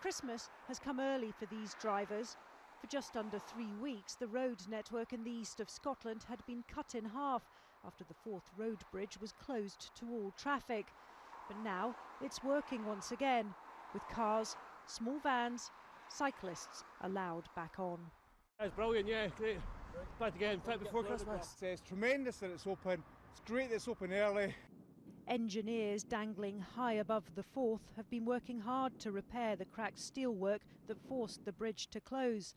Christmas has come early for these drivers. For just under 3 weeks, the road network in the east of Scotland had been cut in half after the Forth Road Bridge was closed to all traffic. But now it's working once again, with cars, small vans, cyclists allowed back on. It's brilliant, yeah, great. Glad to get in fit before Christmas. It's tremendous that it's open. It's great that it's open early. Engineers dangling high above the Forth have been working hard to repair the cracked steelwork that forced the bridge to close.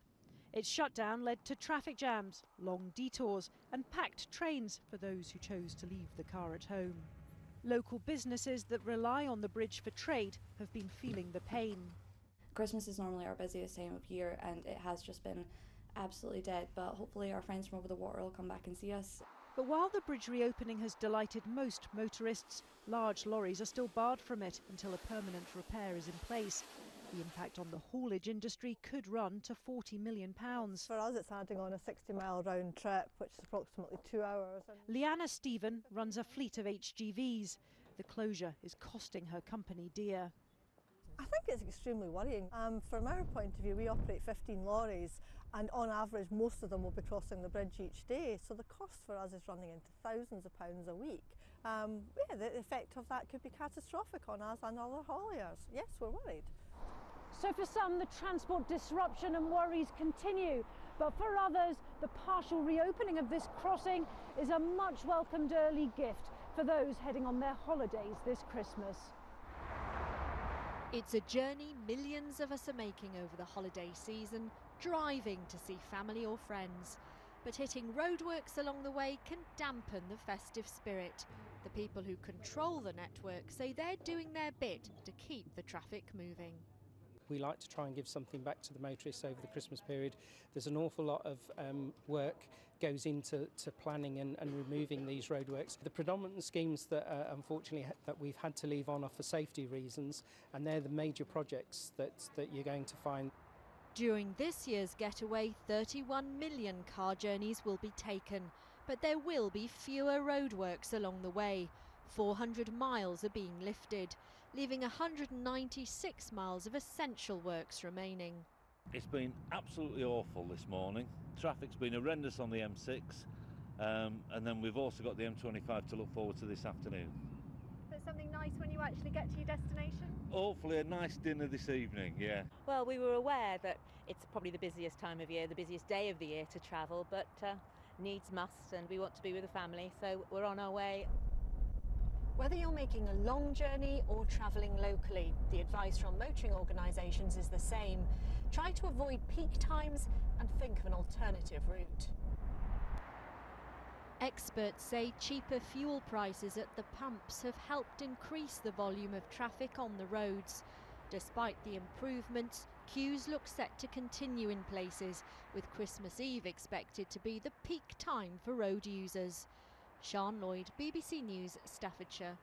Its shutdown led to traffic jams, long detours and packed trains for those who chose to leave the car at home. Local businesses that rely on the bridge for trade have been feeling the pain. Christmas is normally our busiest time of year and it has just been absolutely dead, but hopefully our friends from over the water will come back and see us. But while the bridge reopening has delighted most motorists, large lorries are still barred from it until a permanent repair is in place. The impact on the haulage industry could run to £40 million. For us, it's adding on a 60-mile round trip, which is approximately 2 hours. Leanna Stephen runs a fleet of HGVs. The closure is costing her company dear. I think it's extremely worrying. From our point of view, we operate 15 lorries and on average most of them will be crossing the bridge each day, so the cost for us is running into thousands of pounds a week. The effect of that could be catastrophic on us and other hauliers. Yes, we're worried. So for some, the transport disruption and worries continue, but for others, the partial reopening of this crossing is a much welcomed early gift for those heading on their holidays this Christmas. It's a journey millions of us are making over the holiday season, driving to see family or friends. But hitting roadworks along the way can dampen the festive spirit. The people who control the network say they're doing their bit to keep the traffic moving. We like to try and give something back to the motorists over the Christmas period. There's an awful lot of work goes into planning and removing these roadworks. The predominant schemes that unfortunately that we've had to leave on are for safety reasons, and they're the major projects that you're going to find. During this year's getaway, 31 million car journeys will be taken, but there will be fewer roadworks along the way. 400 miles are being lifted, leaving 196 miles of essential works remaining. It's been absolutely awful this morning. Traffic's been horrendous on the M6, and then we've also got the M25 to look forward to this afternoon. But something nice when you actually get to your destination? Hopefully a nice dinner this evening, yeah. Well, we were aware that it's probably the busiest time of year, the busiest day of the year to travel, but needs must, and we want to be with the family, so we're on our way. Whether you're making a long journey or travelling locally, the advice from motoring organisations is the same. Try to avoid peak times and think of an alternative route. Experts say cheaper fuel prices at the pumps have helped increase the volume of traffic on the roads. Despite the improvements, queues look set to continue in places, with Christmas Eve expected to be the peak time for road users. Sian Lloyd, BBC News, Staffordshire.